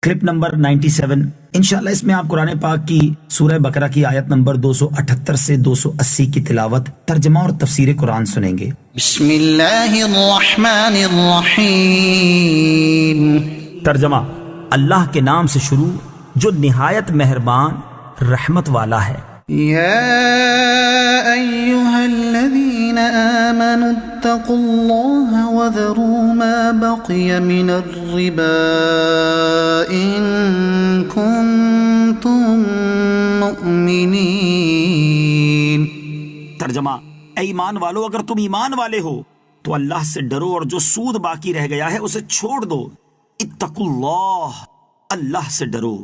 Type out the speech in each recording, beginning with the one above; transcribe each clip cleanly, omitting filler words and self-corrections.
Clip number 97۔ انشاءاللہ اس میں آپ قرآن پاک کی سورہ بقرہ کی آیت نمبر 278 سے 280 کی تلاوت، ترجمہ اور تفسیر قرآن سنیں گے۔ بسم اللہ الرحمن الرحیم۔ ترجمہ: اللہ کے نام سے شروع جو نہایت مہربان رحمت والا ہے۔ یا ایہا الذین آمنوا اتقوا اللہ وذروا ما بقی من الربا ان کنتم مؤمنین۔ ترجمہ: اے ایمان والو، اگر تم ایمان والے ہو تو اللہ سے ڈرو اور جو سود باقی رہ گیا ہے اسے چھوڑ دو۔ اتقوا اللہ، اللہ سے ڈرو۔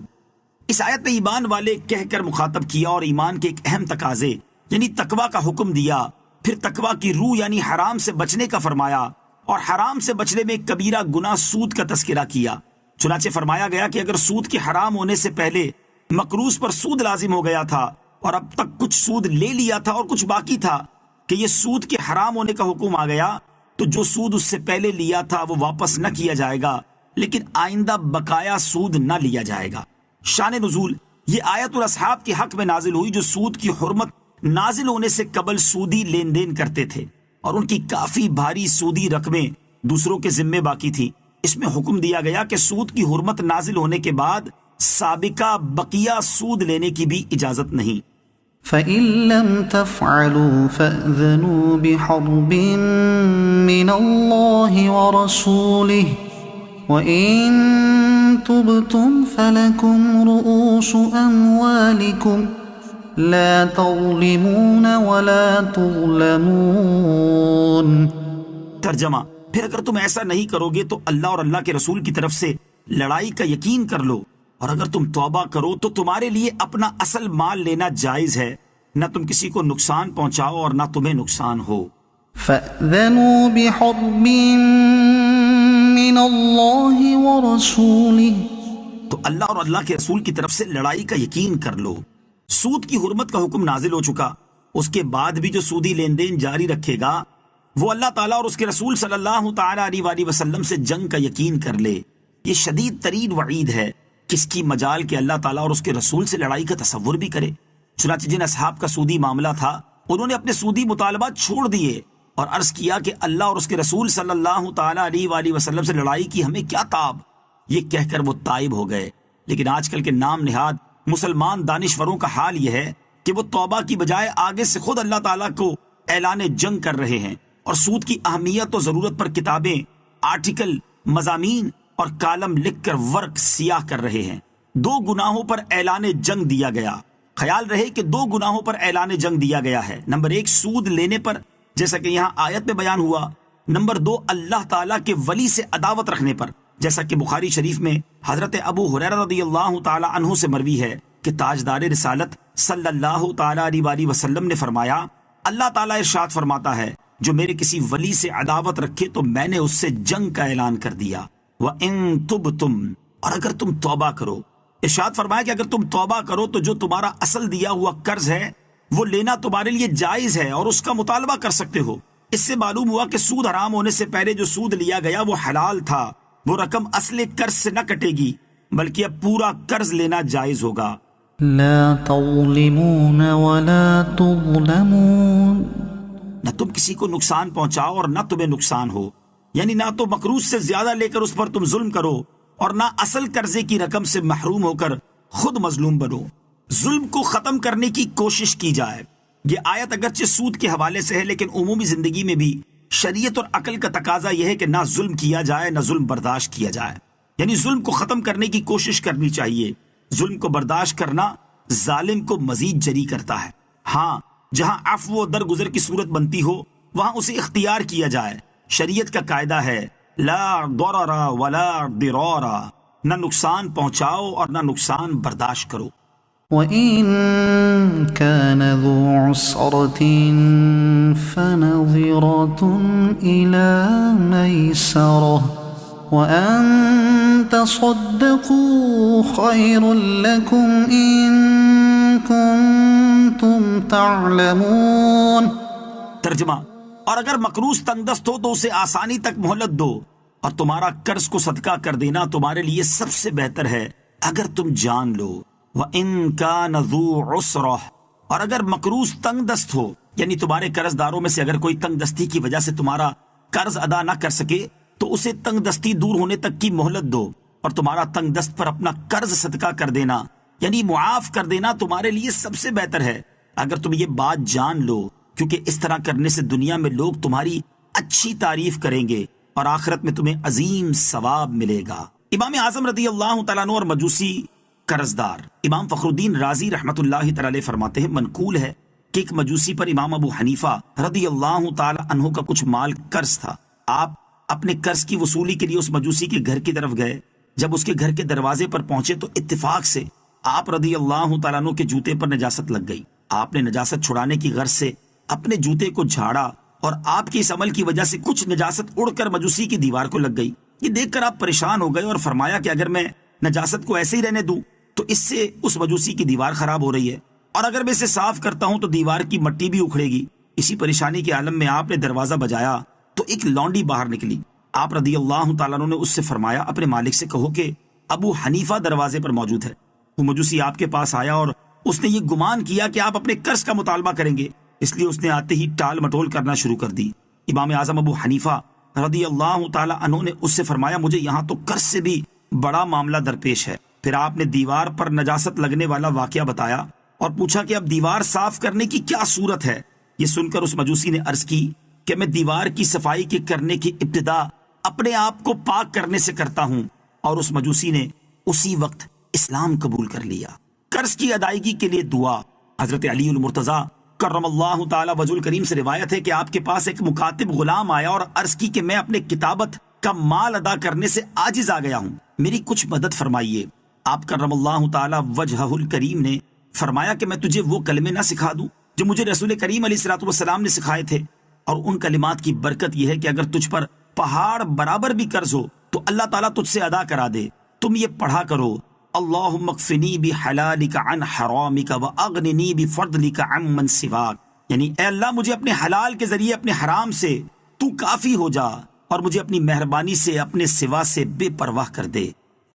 اس آیت میں ایمان والے کہہ کر مخاطب کیا اور ایمان کے ایک اہم تقاضے یعنی تقوی کا حکم دیا، پھر تقوی کی روح یعنی حرام سے بچنے کا فرمایا، اور حرام سے بچنے میں کبیرہ گناہ سود کا تذکرہ کیا۔ چنانچہ فرمایا گیا کہ اگر سود کے حرام ہونے سے پہلے مقروض پر سود لازم ہو گیا تھا اور اب تک کچھ سود لے لیا تھا اور کچھ باقی تھا کہ یہ سود کے حرام ہونے کا حکم آ گیا تو جو سود اس سے پہلے لیا تھا وہ واپس نہ کیا جائے گا، لیکن آئندہ بقایا سود نہ لیا جائے گا۔ شان نزول: یہ آیت الاصحاب کے حق میں نازل ہوئی جو سود کی حرمت نازل ہونے سے قبل سودی لین دین کرتے تھے اور ان کی کافی بھاری سودی رقمیں دوسروں کے ذمے باقی تھی۔ اس میں حکم دیا گیا کہ سود کی حرمت نازل ہونے کے بعد سابقہ بقیہ سود لینے کی بھی اجازت نہیں۔ فَإِن لَّمْ تَفْعَلُوا فَأْذَنُوا بِحَرْبٍ مِّنَ اللَّهِ وَرَسُولِهِ وَإِن تُبْتُمْ فَلَكُمْ رُءُوسُ أَمْوَالِكُمْ لَا تَظْلِمُونَ وَلَا تُظْلَمُونَ۔ ترجمہ: پھر اگر تم ایسا نہیں کرو گے تو اللہ اور اللہ کے رسول کی طرف سے لڑائی کا یقین کر لو، اور اگر تم توبہ کرو تو تمہارے لیے اپنا اصل مال لینا جائز ہے، نہ تم کسی کو نقصان پہنچاؤ اور نہ تمہیں نقصان ہو۔ فَأْذَنُوا بِحَرْبٍ مِّنَ اللَّهِ وَرَسُولِهِ۔ تو اللہ اور اللہ کے رسول کی طرف سے لڑائی کا یقین کر لو۔ سود کی حرمت کا حکم نازل ہو چکا، اس کے بعد بھی جو سودی لین دین جاری رکھے گا وہ اللہ تعالیٰ اور اس کے رسول صلی اللہ تعالیٰ علیہ وآلہ وسلم سے جنگ کا یقین کر لے۔ یہ شدید ترین وعید ہے، کس کی مجال کہ اللہ تعالیٰ اور اس کے رسول سے لڑائی کا تصور بھی کرے۔ چنانچہ جن اصحاب کا سودی معاملہ تھا انہوں نے اپنے سودی مطالبات چھوڑ دیے اور عرض کیا کہ اللہ اور اس کے رسول صلی اللہ تعالیٰ علیہ وآلہ وسلم سے لڑائی کی ہمیں کیا تاب۔ یہ کہہ کر وہ تائب ہو گئے۔ لیکن آج کل کے نام نہاد مسلمان دانشوروں کا حال یہ ہے کہ وہ توبہ کی بجائے آگے سے خود اللہ تعالیٰ کو اعلان جنگ کر رہے ہیں اور سود کی اہمیت و ضرورت پر کتابیں، آرٹیکل، مضامین اور کالم لکھ کر ورق سیاہ کر رہے ہیں۔ دو گناہوں پر اعلان جنگ دیا گیا۔ خیال رہے کہ دو گناہوں پر اعلان جنگ دیا گیا ہے۔ نمبر 1 سود لینے پر، جیسا کہ یہاں آیت میں بیان ہوا۔ نمبر 2 اللہ تعالیٰ کے ولی سے عداوت رکھنے پر، جیسا کہ بخاری شریف میں حضرت ابو ہریرہ رضی اللہ تعالی عنہ سے مروی ہے کہ تاجدار رسالت صلی اللہ تعالی علیہ وآلہ وسلم نے فرمایا، اللہ تعالیٰ ارشاد فرماتا ہے جو میرے کسی ولی سے عداوت رکھے تو میں نے اس سے جنگ کا اعلان کر دیا۔ وَإِن تُبْتُمْ، اور اگر تم توبہ کرو۔ ارشاد فرمایا کہ اگر تم توبہ کرو تو جو تمہارا اصل دیا ہوا قرض ہے وہ لینا تمہارے لیے جائز ہے اور اس کا مطالبہ کر سکتے ہو۔ اس سے معلوم ہوا کہ سود حرام ہونے سے پہلے جو سود لیا گیا وہ حلال تھا، وہ رقم اصل قرض سے نہ کٹے گی بلکہ اب پورا قرض لینا جائز ہوگا۔ لا تظلمون ولا تظلمون۔ نہ تم کسی کو نقصان پہنچاؤ اور نہ تمہیں نقصان ہو، یعنی نہ تو مقروض سے زیادہ لے کر اس پر تم ظلم کرو اور نہ اصل قرضے کی رقم سے محروم ہو کر خود مظلوم بنو۔ ظلم کو ختم کرنے کی کوشش کی جائے۔ یہ آیت اگرچہ سود کے حوالے سے ہے لیکن عمومی زندگی میں بھی شریعت اور عقل کا تقاضا یہ ہے کہ نہ ظلم کیا جائے نہ ظلم برداشت کیا جائے، یعنی ظلم کو ختم کرنے کی کوشش کرنی چاہیے۔ ظلم کو برداشت کرنا ظالم کو مزید جری کرتا ہے۔ ہاں، جہاں عفو و درگزر کی صورت بنتی ہو وہاں اسے اختیار کیا جائے۔ شریعت کا قاعدہ ہے لا ضرر ولا ضرار، نہ نقصان پہنچاؤ اور نہ نقصان برداشت کرو۔ وَإِن كَانَ ذُو عُسْرَةٍ فَنَظِرَةٌ إِلَى مَيْسَرَةٍ وَأَن تَصَدَّقُوا خَيْرٌ لَكُمْ إِن كُنتُمْ تَعْلَمُونَ۔ ترجمہ: اور اگر مقروض تنگ دست ہو تو اسے آسانی تک مہلت دو، اور تمہارا قرض کو صدقہ کر دینا تمہارے لیے سب سے بہتر ہے اگر تم جان لو۔ وَإِن كَانَ ذُو عُسْرَةٍ، اور اگر مقروض تنگ دست ہو، یعنی تمہارے قرض داروں میں سے اگر کوئی تنگ دستی کی وجہ سے تمہارا قرض ادا نہ کر سکے تو اسے تنگ دستی دور ہونے تک کی مہلت دو، اور تمہارا تنگ دست پر اپنا قرض صدقہ کر دینا یعنی معاف کر دینا تمہارے لیے سب سے بہتر ہے اگر تم یہ بات جان لو، کیونکہ اس طرح کرنے سے دنیا میں لوگ تمہاری اچھی تعریف کریں گے اور آخرت میں تمہیں عظیم ثواب ملے گا۔ امام اعظم رضی اللہ تعالیٰ عنہ اور مجوسی قرض دار۔ امام فخر الدین رازی رحمۃ اللہ تعالی علیہ فرماتے ہیں، منقول ہے کہ ایک مجوسی پر امام ابو حنیفہ رضی اللہ تعالی عنہ کا کچھ مال قرض تھا۔ آپ اپنے قرض کی وصولی کے لیے اس مجوسی کے گھر کی طرف گئے۔ جب اس کے گھر کے دروازے پر پہنچے تو اتفاق سے آپ رضی اللہ تعالیٰ عنہ کے جوتے پر نجاست لگ گئی۔ آپ نے نجاست چھڑانے کی غرض سے اپنے جوتے کو جھاڑا اور آپ کے اس عمل کی وجہ سے کچھ نجاست اڑ کر مجوسی کی دیوار کو لگ گئی۔ یہ دیکھ کر آپ پریشان ہو گئے اور فرمایا کہ اگر میں نجاست کو ایسے ہی رہنے دوں تو اس سے اس مجوسی کی دیوار خراب ہو رہی ہے، اور اگر میں اسے صاف کرتا ہوں تو دیوار کی مٹی بھی اکھڑے گی۔ اسی پریشانی کے عالم میں آپ نے دروازہ بجایا تو ایک لونڈی باہر نکلی۔ آپ رضی اللہ تعالیٰ عنہ نے اس سے فرمایا، اپنے مالک سے کہو کہ ابو حنیفہ دروازے پر موجود ہے۔ وہ مجوسی آپ کے پاس آیا اور اس نے یہ گمان کیا کہ آپ اپنے قرض کا مطالبہ کریں گے، اس لیے اس نے آتے ہی ٹال مٹول کرنا شروع کر دی۔ امام اعظم ابو حنیفہ رضی اللہ تعالیٰ عنہ نے اس سے فرمایا، مجھے یہاں تو قرض سے بھی بڑا معاملہ درپیش ہے۔ پھر آپ نے دیوار پر نجاست لگنے والا واقعہ بتایا اور پوچھا کہ اب دیوار صاف کرنے کی کیا صورت ہے۔ یہ سن کر اس مجوسی نے عرض کی کہ میں دیوار کی صفائی کے کرنے کی ابتدا اپنے آپ کو پاک کرنے سے کرتا ہوں، اور اس مجوسی نے اسی وقت اسلام قبول کر لیا۔ قرض کی ادائیگی کے لیے دعا۔ حضرت علی المرتضیٰ کرم اللہ تعالی وجہ الکریم سے روایت ہے کہ آپ کے پاس ایک مکاتب غلام آیا اور عرض کی کہ میں اپنے کتابت کا مال ادا کرنے سے عاجز آ گیا ہوں، میری کچھ مدد فرمائیے۔ آپ کرم اللہ تعالی وجہ الکریم نے فرمایا کہ میں تجھے وہ کلمے نہ سکھا دوں جو مجھے رسول کریم علیہ الصلوۃ والسلام نے سکھائے تھے، اور ان کلمات کی برکت یہ ہے کہ اگر تجھ پر پہاڑ برابر بھی قرض ہو تو اللہ تعالیٰ تجھ سے ادا کرا دے۔ تم یہ پڑھا کرو، اللہم اکفنی بحلالک عن حرامک واغننی بفضلک عن من سواک، یعنی اے اللہ مجھے اپنے حلال کے ذریعے اپنے حرام سے تو کافی ہو جا، اور مجھے اپنی مہربانی سے اپنے سوا سے بے پرواہ کر دے۔